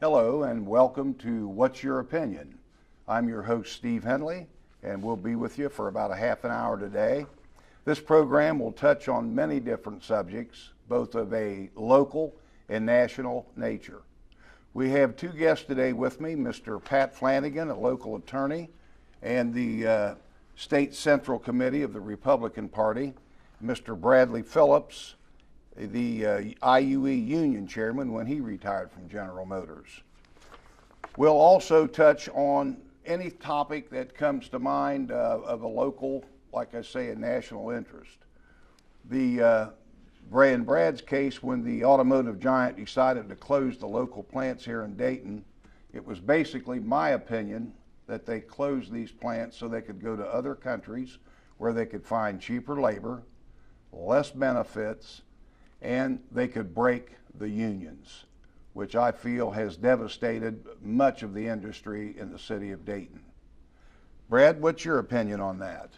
Hello and welcome to What's Your Opinion? I'm your host, Steve Henley, and we'll be with you for about a half an hour today. This program will touch on many different subjects, both of a local and national nature. We have two guests today with me, Mr. Pat Flanagan, a local attorney, and the State Central Committee of the Republican Party, Mr. Bradley Phillips, the IUE union chairman when he retired from General Motors. We'll also touch on any topic that comes to mind of a local, like I say, a national interest. The Brad's case, when the automotive giant decided to close the local plants here in Dayton, it was basically my opinion that they closed these plants so they could go to other countries where they could find cheaper labor, less benefits, and they could break the unions, which I feel has devastated much of the industry in the city of Dayton. Brad, what's your opinion on that?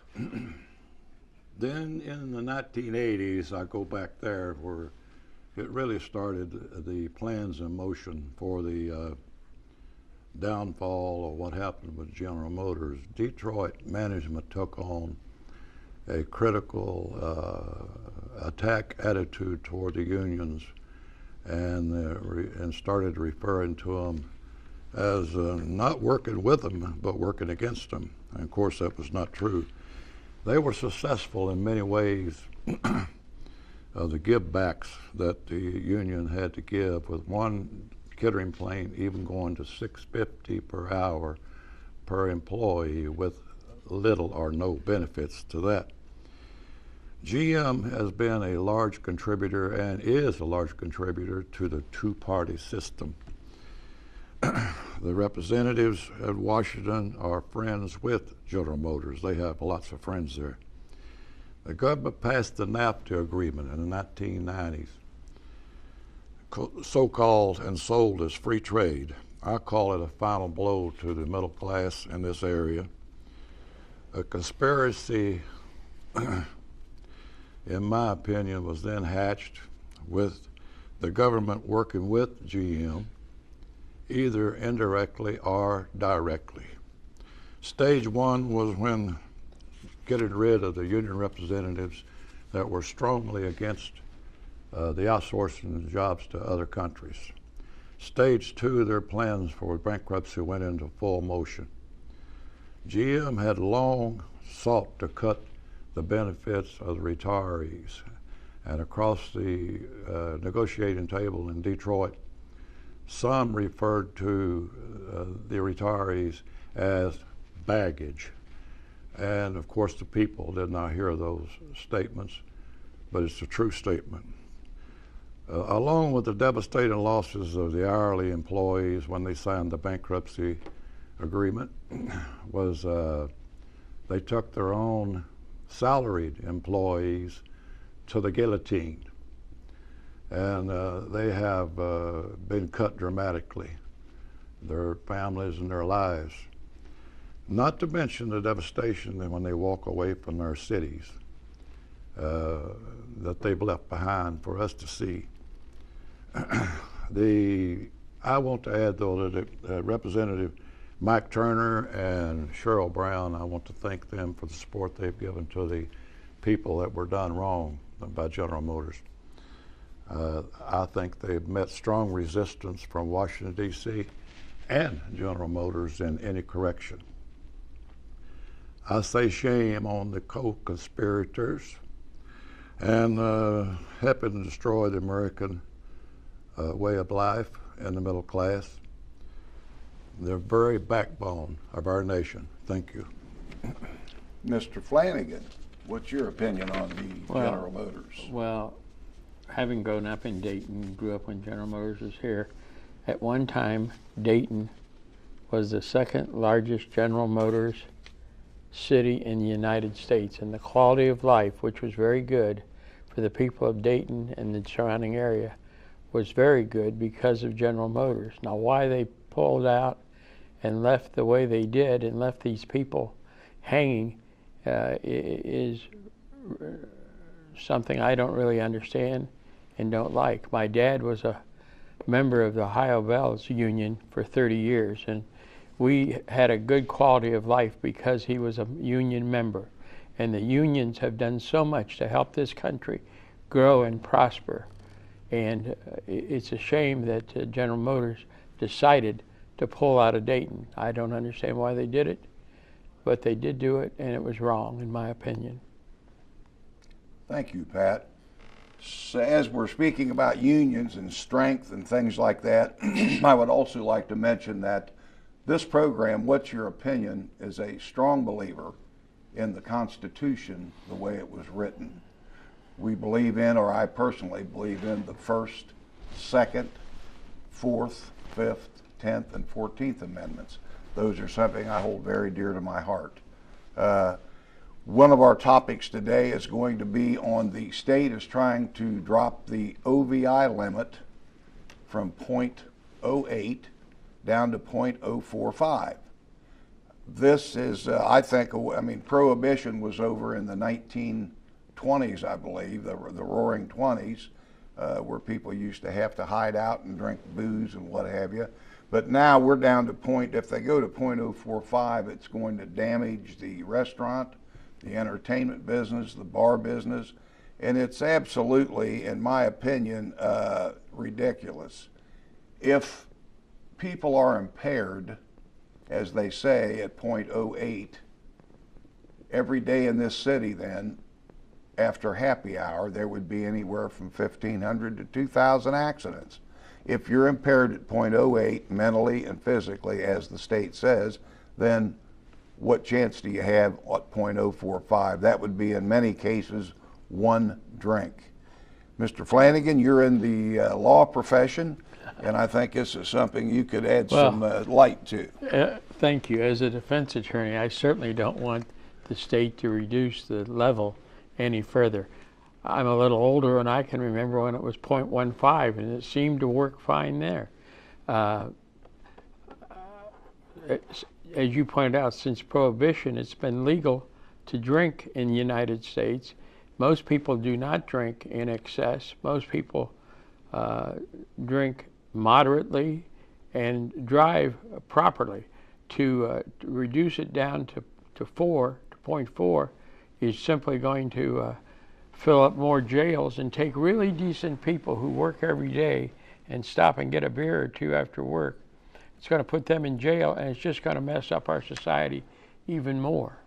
Then in the 1980s, I go back there where it really started the plans in motion for the downfall of what happened with General Motors. Detroit management took on a critical attack attitude toward the unions and started referring to them as not working with them, but working against them. And of course, that was not true. They were successful in many ways of the give-backs that the union had to give, with one catering plane even going to $6.50 per hour per employee with little or no benefits to that. GM has been a large contributor and is a large contributor to the two-party system. The representatives at Washington are friends with General Motors. They have lots of friends there. The government passed the NAFTA agreement in the 1990s, so-called and sold as free trade. I call it a final blow to the middle class in this area. A conspiracy, in my opinion, was then hatched with the government working with GM, either indirectly or directly. Stage one was when getting rid of the union representatives that were strongly against the outsourcing of jobs to other countries. Stage two, their plans for bankruptcy went into full motion. GM had long sought to cut the benefits of the retirees, and across the negotiating table in Detroit, some referred to the retirees as baggage. And of course the people did not hear those statements, but it's a true statement. Along with the devastating losses of the hourly employees when they signed the bankruptcy agreement, was they took their own salaried employees to the guillotine. And they have been cut dramatically, their families and their lives. Not to mention the devastation when they walk away from their cities that they've left behind for us to see. I want to add, though, that Representative Mike Turner and Cheryl Brown, I want to thank them for the support they've given to the people that were done wrong by General Motors. I think they've met strong resistance from Washington, D.C. and General Motors in any correction. I say shame on the co-conspirators and helping to destroy the American way of life in the middle class. The very backbone of our nation. Thank you. Mr. Flanagan, what's your opinion on the General Motors? Well, having grown up in Dayton, grew up when General Motors was here, at one time Dayton was the second largest General Motors city in the United States, and the quality of life, which was very good for the people of Dayton and the surrounding area, was very good because of General Motors. Now, why they pulled out and left the way they did and left these people hanging is something I don't really understand and don't like. My dad was a member of the Ohio Bells Union for 30 years, and we had a good quality of life because he was a union member. And the unions have done so much to help this country grow and prosper. And it's a shame that General Motors decided to pull out of Dayton. I don't understand why they did it, but they did do it, and it was wrong, in my opinion. Thank you, Pat. So as we're speaking about unions and strength and things like that, I would also like to mention that this program, What's Your Opinion, is a strong believer in the Constitution the way it was written. We believe in, or I personally believe in, the First, Second, Fourth, Fifth, 10th, and 14th Amendments. Those are something I hold very dear to my heart. One of our topics today is going to be on the state is trying to drop the OVI limit from .08 down to .045. This is, I think, I mean, prohibition was over in the 1920s, I believe, the roaring 20s, where people used to have to hide out and drink booze and what have you. But now we're down to if they go to .045, it's going to damage the restaurant, the entertainment business, the bar business, and it's absolutely, in my opinion, ridiculous. If people are impaired, as they say, at .08, every day in this city then, after happy hour, there would be anywhere from 1,500 to 2,000 accidents. If you're impaired at .08 mentally and physically, as the state says, then what chance do you have at .045? That would be, in many cases, one drink. Mr. Flanagan, you're in the law profession, and I think this is something you could add some light to. Thank you. As a defense attorney, I certainly don't want the state to reduce the level any further. I'm a little older, and I can remember when it was .15, and it seemed to work fine there. As you pointed out, since Prohibition, it's been legal to drink in the United States. Most people do not drink in excess. Most people drink moderately and drive properly. To reduce it down to 0.4 is simply going to fill up more jails and take really decent people who work every day and stop and get a beer or two after work. It's going to put them in jail, and it's just going to mess up our society even more.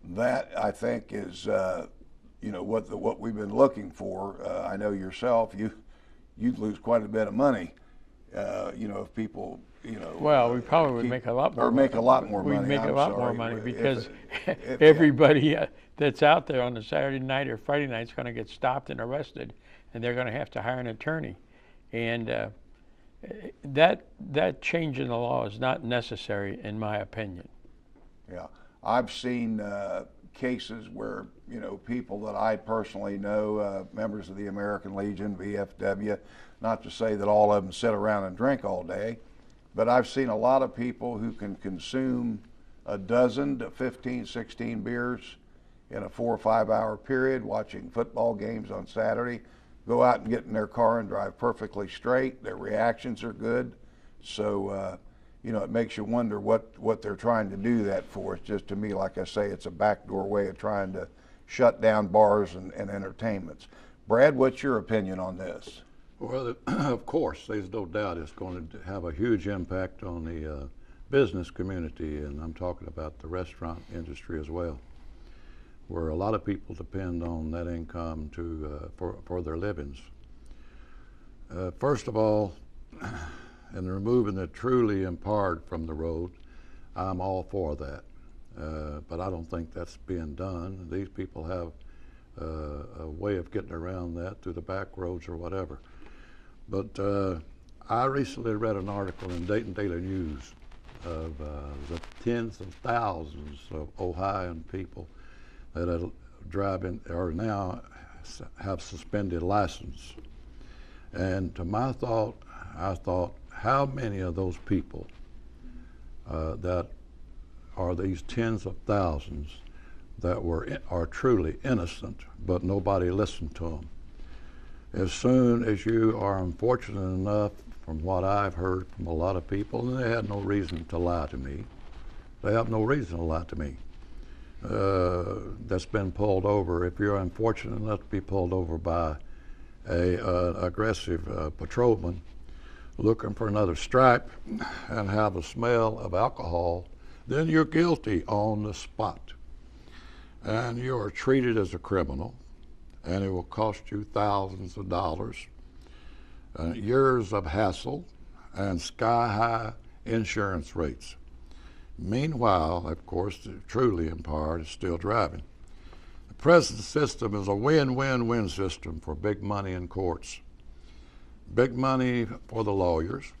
That, I think, is what we've been looking for. I know yourself, you'd lose quite a bit of money, if people, Well, we probably would make a lot more. Or make a lot more money. We'd make a lot more money because everybody that's out there on a Saturday night or Friday night is going to get stopped and arrested, and they're going to have to hire an attorney. And that change in the law is not necessary, in my opinion. Yeah, I've seen cases where people that I personally know, members of the American Legion, VFW, not to say that all of them sit around and drink all day, but I've seen a lot of people who can consume a dozen to 15, 16 beers in a 4 or 5 hour period, watching football games on Saturday, go out and get in their car and drive perfectly straight. Their reactions are good. So, it makes you wonder what they're trying to do that for. It's just, to me, like I say, it's a backdoor way of trying to shut down bars and entertainments. Brad, what's your opinion on this? Well, of course, there's no doubt it's going to have a huge impact on the business community, and I'm talking about the restaurant industry as well, where a lot of people depend on that income for their livings. First of all, in removing the truly impaired from the road, I'm all for that. But I don't think that's being done. These people have a way of getting around that through the back roads or whatever. But I recently read an article in Dayton Daily News of the tens of thousands of Ohioan people that are driving or now have suspended license. And to my thought, I thought, how many of those people that are these tens of thousands that are truly innocent, but nobody listened to them? as soon as you are unfortunate enough, from what I've heard from a lot of people, and they had no reason to lie to me. They have no reason to lie to me. That's been pulled over. If you're unfortunate enough to be pulled over by a aggressive patrolman looking for another stripe and have a smell of alcohol, then you're guilty on the spot. And you are treated as a criminal, and it will cost you thousands of dollars, years of hassle, and sky-high insurance rates. Meanwhile, of course, the truly empowered is still driving. The present system is a win-win-win system for big money in courts, big money for the lawyers,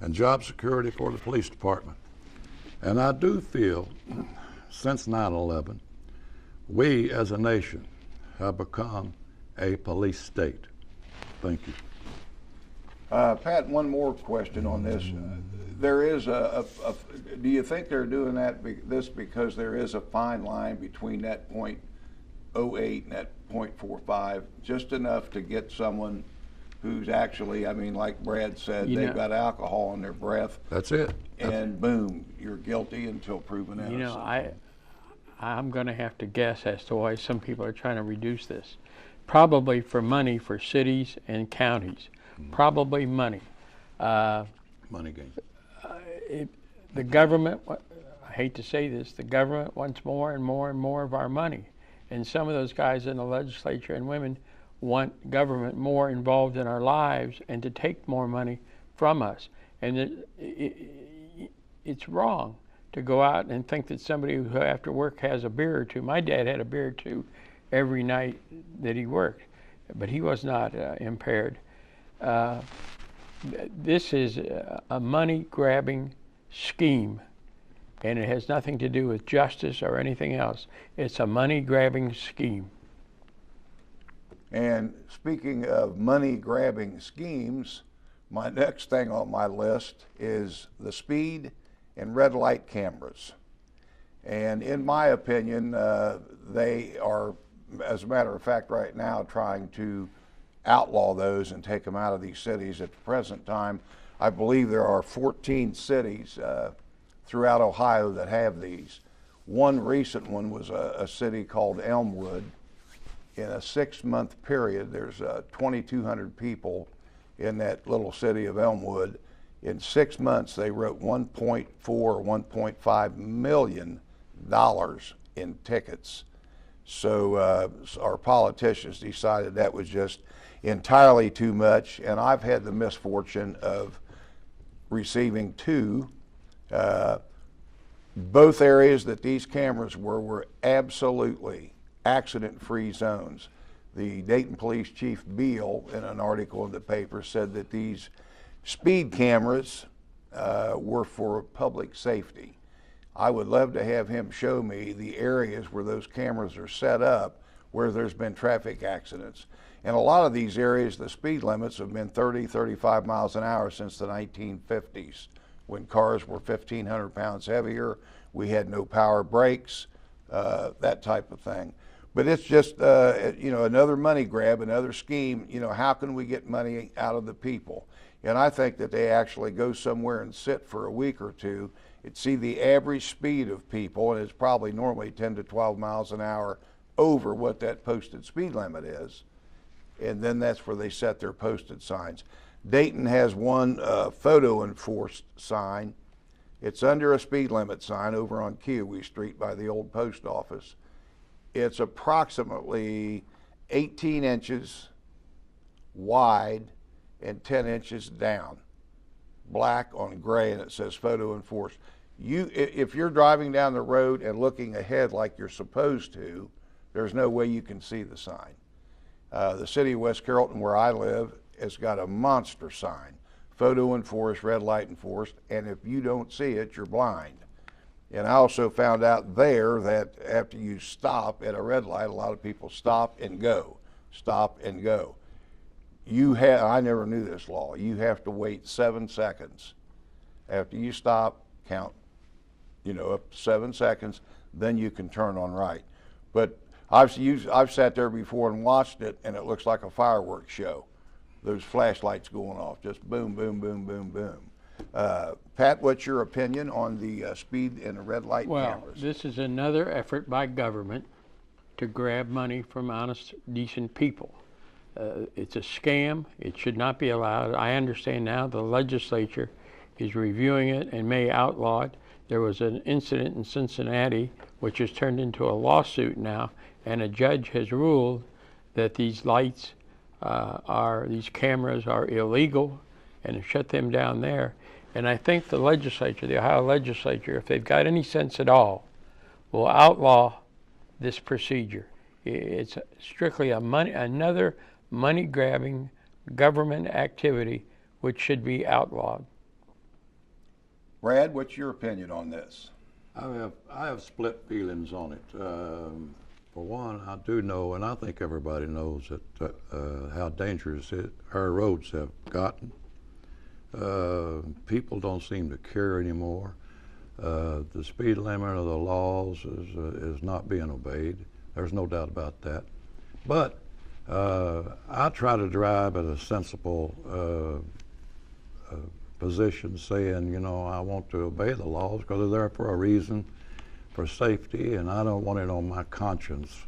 and job security for the police department. And I do feel, since 9/11, we as a nation have become a police state. Thank you. Pat, one more question on this. There is do you think they're doing this because there is a fine line between that .08 and that .45, just enough to get someone who's actually, I mean, like Brad said, they've got alcohol in their breath. That's it. And boom, you're guilty until proven innocent. You know, I'm going to have to guess as to why some people are trying to reduce this. Probably for money for cities and counties. Probably money. Money game. The government, I hate to say this, the government wants more and more and more of our money. And some of those guys in the legislature and women want government more involved in our lives and to take more money from us. And it's wrong to go out and think that somebody who after work has a beer or two. My dad had a beer or two every night that he worked, but he was not impaired. This is a money-grabbing scheme, and it has nothing to do with justice or anything else. It's a money-grabbing scheme. And speaking of money-grabbing schemes, my next thing on my list is the speed and red light cameras. And in my opinion, they are, as a matter of fact, right now trying to outlaw those and take them out of these cities. At the present time, I believe there are 14 cities throughout Ohio that have these. One recent one was a city called Elmwood. In a 6-month period, there's 2,200 people in that little city of Elmwood. In 6 months, they wrote $1.4 or $1.5 million in tickets. So our politicians decided that was just entirely too much, and I've had the misfortune of receiving two. Both areas that these cameras were absolutely accident-free zones. The Dayton Police Chief Beal, in an article in the paper, said that these speed cameras were for public safety. I would love to have him show me the areas where those cameras are set up where there's been traffic accidents. In a lot of these areas, the speed limits have been 30, 35 miles an hour since the 1950s, when cars were 1,500 pounds heavier, we had no power brakes, that type of thing. But it's just, another money grab, another scheme. How can we get money out of the people? And I think that they actually go somewhere and sit for a week or two and see the average speed of people, and it's probably normally 10 to 12 miles an hour over what that posted speed limit is. And then that's where they set their posted signs. Dayton has one photo enforced sign. It's under a speed limit sign over on Kiowee Street by the old post office. It's approximately 18 inches wide and 10 inches down, black on gray, and it says photo enforced. If you're driving down the road and looking ahead like you're supposed to, there's no way you can see the sign. The city of West Carrollton, where I live, has got a monster sign, photo enforced, red light enforced, and if you don't see it, you're blind. And I also found out there that after you stop at a red light, a lot of people stop and go, stop and go. I never knew this law. You have to wait 7 seconds. After you stop, count, up to 7 seconds, then you can turn on right. But I've sat there before and watched it, and it looks like a fireworks show. Those flashlights going off, just boom, boom, boom, boom, boom. Pat, what's your opinion on the speed and the red light cameras? Well, this is another effort by government to grab money from honest, decent people. It's a scam. It should not be allowed. I understand now the legislature is reviewing it and may outlaw it. There was an incident in Cincinnati which has turned into a lawsuit now, and a judge has ruled that these lights these cameras are illegal and have shut them down there. And I think the legislature, the Ohio legislature, if they've got any sense at all, will outlaw this procedure. It's strictly another money-grabbing government activity which should be outlawed. Brad, what's your opinion on this? I have split feelings on it. For one, I do know, and I think everybody knows that how dangerous our roads have gotten. People don't seem to care anymore. The speed limit of the laws is not being obeyed. There's no doubt about that. But I try to drive at a sensible position, saying, I want to obey the laws because they're there for a reason, for safety, and I don't want it on my conscience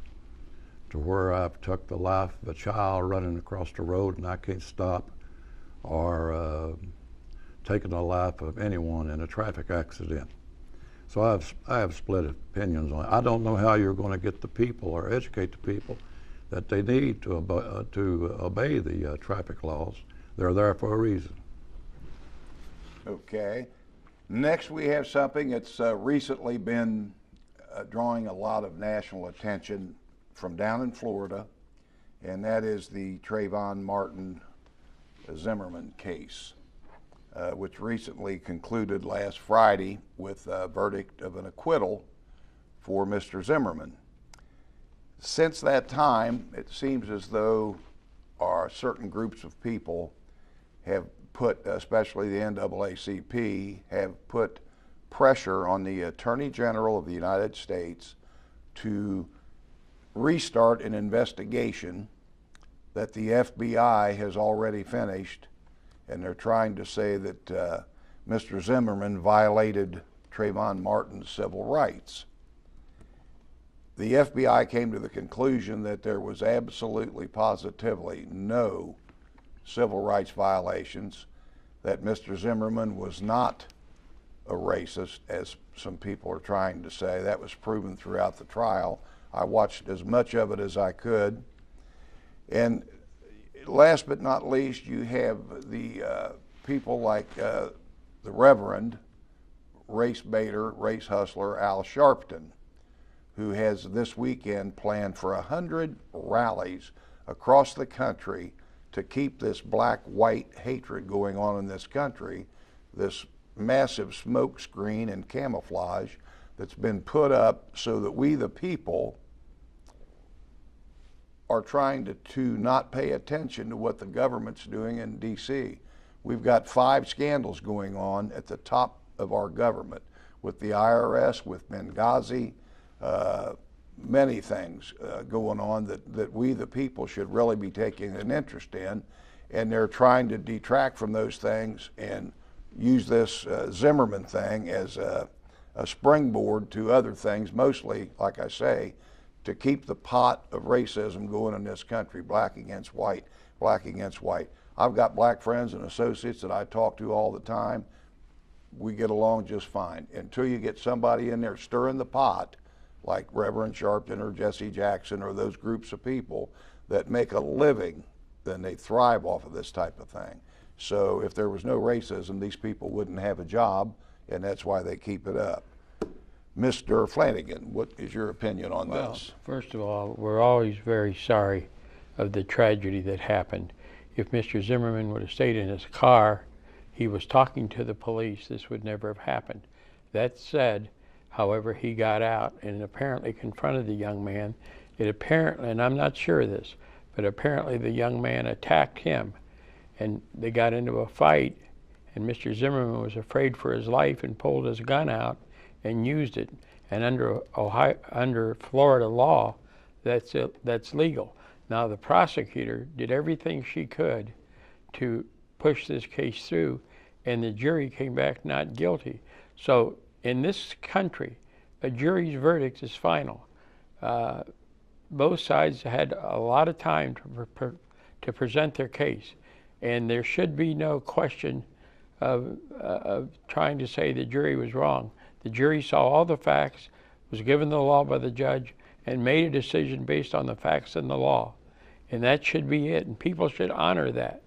to where I've took the life of a child running across the road and I can't stop, or taking the life of anyone in a traffic accident. So I have split opinions on it. I don't know how you're going to get the people or educate the people that they need to obey the traffic laws. They're there for a reason. Okay. Next, we have something that's recently been drawing a lot of national attention from down in Florida, and that is the Trayvon Martin Zimmerman case, which recently concluded last Friday with a verdict of an acquittal for Mr. Zimmerman. Since that time, it seems as though certain groups of people have put, especially the NAACP, have put pressure on the Attorney General of the United States to restart an investigation that the FBI has already finished, and they're trying to say that Mr. Zimmerman violated Trayvon Martin's civil rights. The FBI came to the conclusion that there was absolutely, positively no civil rights violations, that Mr. Zimmerman was not a racist, as some people are trying to say. That was proven throughout the trial. I watched as much of it as I could. And last but not least, you have the people like the Reverend race baiter, race hustler Al Sharpton, who has this weekend planned for 100 rallies across the country to keep this black-white hatred going on in this country, this massive smoke screen and camouflage that's been put up so that we, the people, are trying to not pay attention to what the government's doing in D.C. We've got 5 scandals going on at the top of our government, with the IRS, with Benghazi, many things going on that we, the people, should really be taking an interest in, and they're trying to detract from those things and use this Zimmerman thing as a springboard to other things, mostly, like I say, to keep the pot of racism going in this country, black against white, black against white. I've got black friends and associates that I talk to all the time. We get along just fine. Until you get somebody in there stirring the pot, like Reverend Sharpton or Jesse Jackson or those groups of people that make a living, then they thrive off of this type of thing. So if there was no racism, these people wouldn't have a job, and that's why they keep it up. Mr. Flanagan, what is your opinion on this? First of all, we're always very sorry of the tragedy that happened. If Mr. Zimmerman would have stayed in his car, he was talking to the police, this would never have happened. That said, however, he got out and apparently confronted the young man. It apparently, and I'm not sure of this, but apparently the young man attacked him, and they got into a fight, and Mr. Zimmerman was afraid for his life and pulled his gun out and used it. And under Florida law, that's legal. Now the prosecutor did everything she could to push this case through, and the jury came back not guilty. So in this country, a jury's verdict is final. Both sides had a lot of time to present their case, and there should be no question of trying to say the jury was wrong. The jury saw all the facts, was given the law by the judge, and made a decision based on the facts and the law. And that should be it, and people should honor that.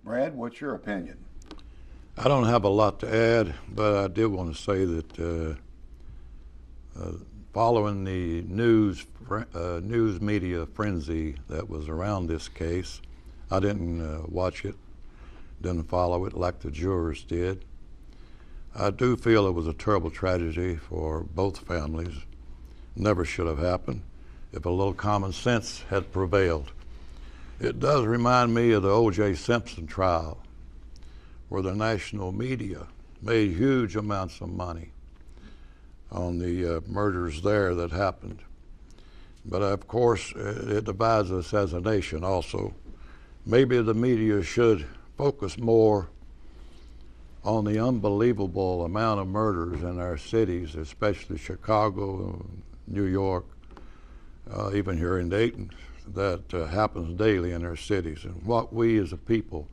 Brad, what's your opinion? I don't have a lot to add, but I did want to say that following the news media frenzy that was around this case, I didn't watch it, didn't follow it like the jurors did. I do feel it was a terrible tragedy for both families. Never should have happened if a little common sense had prevailed. It does remind me of the O.J. Simpson trial, where the national media made huge amounts of money on the murders there that happened. But of course, it divides us as a nation also. Maybe the media should focus more on the unbelievable amount of murders in our cities, especially Chicago, New York, even here in Dayton, that happens daily in our cities, and what we as a people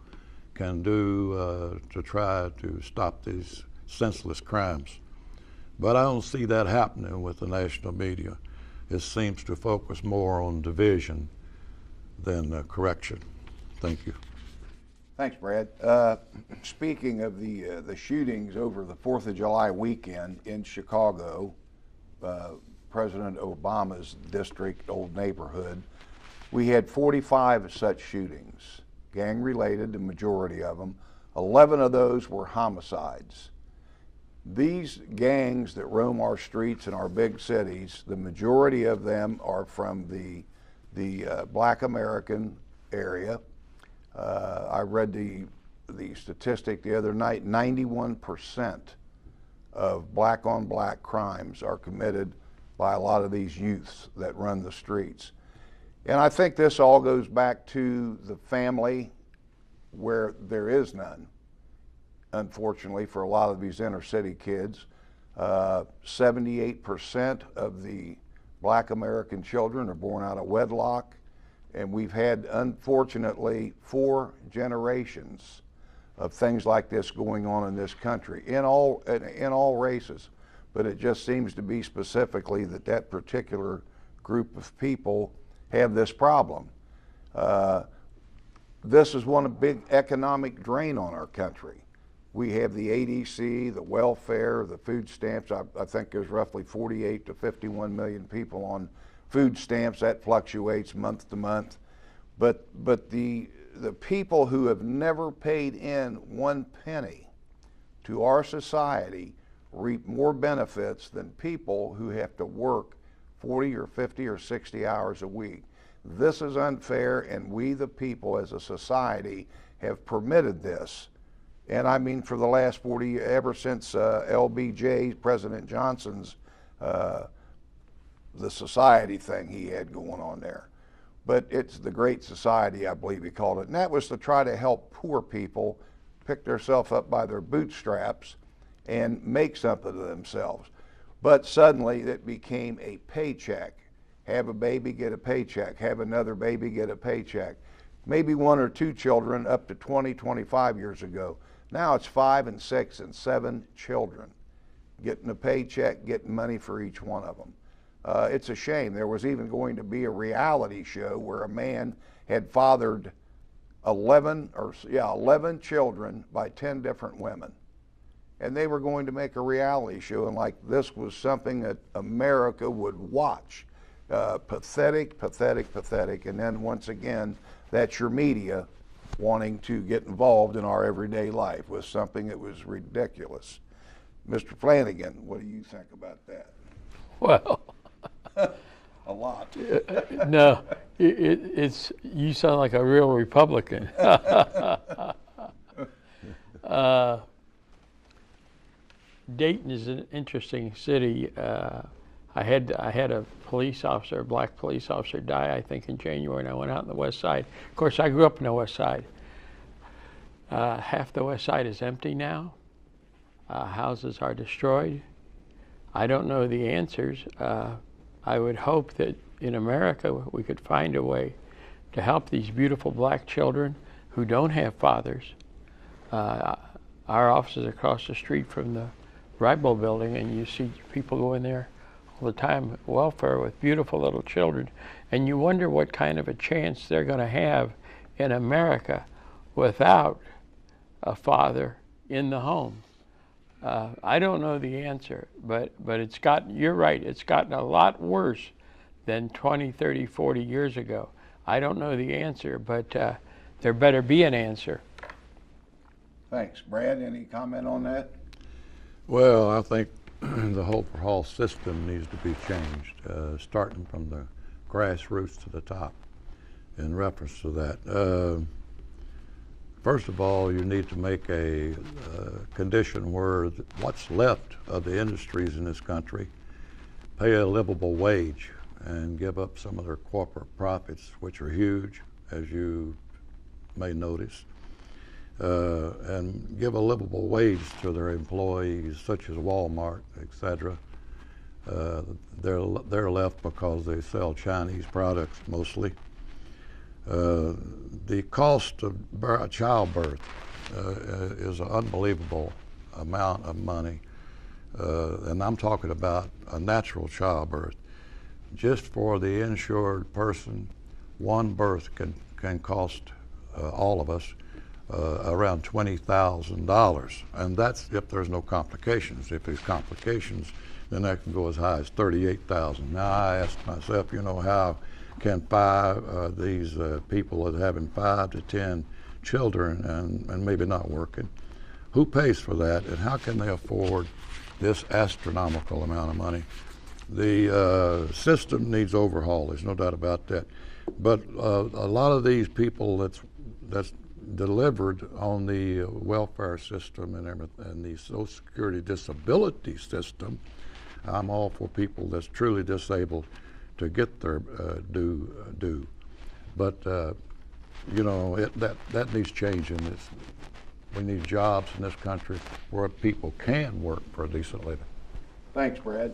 can do to try to stop these senseless crimes. But I don't see that happening with the national media. It seems to focus more on division than correction. Thank you. Thanks, Brad. Speaking of the shootings over the 4th of July weekend in Chicago, President Obama's district, old neighborhood, we had 45 such shootings, gang-related, the majority of them. 11 of those were homicides. These gangs that roam our streets in our big cities, the majority of them are from the Black American area. I read the statistic the other night, 91% of black-on-black crimes are committed by a lot of these youths that run the streets. And I think this all goes back to the family where there is none, unfortunately, for a lot of these inner city kids. 78% of the Black American children are born out of wedlock, and we've had, unfortunately, 4 generations of things like this going on in this country, in all races. But it just seems to be specifically that particular group of people have this problem. This is one big economic drain on our country. We have the ADC, the welfare, the food stamps. I think there's roughly 48 to 51 million people on food stamps. That fluctuates month to month. But the people who have never paid in 1 penny to our society reap more benefits than people who have to work 40 or 50 or 60 hours a week. This is unfair, and we the people as a society have permitted this. And I mean for the last 40 years, ever since LBJ, President Johnson's, the society thing he had going on there. But it's the Great Society, I believe he called it. And that was to try to help poor people pick themselves up by their bootstraps and make something of themselves. But suddenly it became a paycheck. Have a baby, get a paycheck. Have another baby, get a paycheck. Maybe 1 or 2 children up to 20, 25 years ago. Now it's 5 and 6 and 7 children getting a paycheck, getting money for each one of them. It's a shame. There was even going to be a reality show where a man had fathered 11 children by 10 different women. And they were going to make a reality show, and like this was something that America would watch. Pathetic, pathetic, pathetic. And then once again, that's your media wanting to get involved in our everyday life with something that was ridiculous. Mr. Flanagan, what do you think about that? Well, a lot. No, it's you sound like a real Republican. Dayton is an interesting city. I had a police officer, a black police officer, die, I think, in January, and I went out on the west side. Of course, I grew up in the west side. Half the west side is empty now. Houses are destroyed. I don't know the answers. I would hope that in America we could find a way to help these beautiful black children who don't have fathers. Our office is across the street from the Ribo building, and you see people go in there all the time, welfare, with beautiful little children, and you wonder what kind of a chance they're going to have in America without a father in the home. I don't know the answer, but you're right, it's gotten a lot worse than 20, 30, 40 years ago. I don't know the answer, but there better be an answer. Thanks. Brad, any comment on that? Well, I think the whole system needs to be changed, starting from the grassroots to the top in reference to that. First of all, you need to make a condition where what's left of the industries in this country pay a livable wage and give up some of their corporate profits, which are huge, as you may notice, and give a livable wage to their employees, such as Walmart, etc. They're left because they sell Chinese products mostly. The cost of childbirth is an unbelievable amount of money, and I'm talking about a natural childbirth. Just for the insured person, one birth can cost all of us around $20,000, and that's if there's no complications. If there's complications, then that can go as high as $38,000. Now I ask myself, how can these people that are having 5 to 10 children and maybe not working, who pays for that, and how can they afford this astronomical amount of money? The system needs overhaul, there's no doubt about that. But a lot of these people that's delivered on the welfare system and the Social Security disability system, I'm all for people that's truly disabled to get their due. But that needs changing. We need jobs in this country where people can work for a decent living. Thanks, Brad.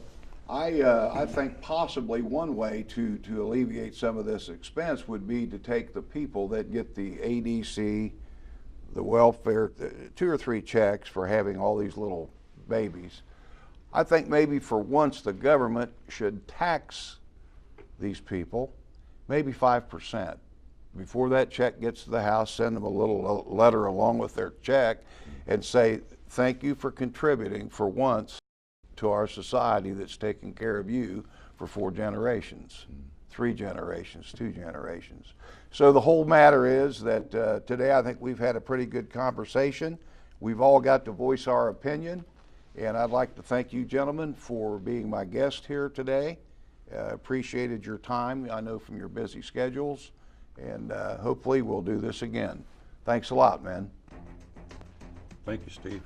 I think possibly one way to alleviate some of this expense would be to take the people that get the ADC, the welfare, 2 or 3 checks for having all these little babies. I think maybe for once the government should tax these people, maybe 5%. Before that check gets to the house, send them a little letter along with their check and say, thank you for contributing for once to our society that's taking care of you for 4 generations, 3 generations, 2 generations. So the whole matter is that today I think we've had a pretty good conversation. We've all got to voice our opinion, and I'd like to thank you gentlemen for being my guest here today. Appreciated your time, I know, from your busy schedules, and hopefully we'll do this again. Thanks a lot, man. Thank you, Steve.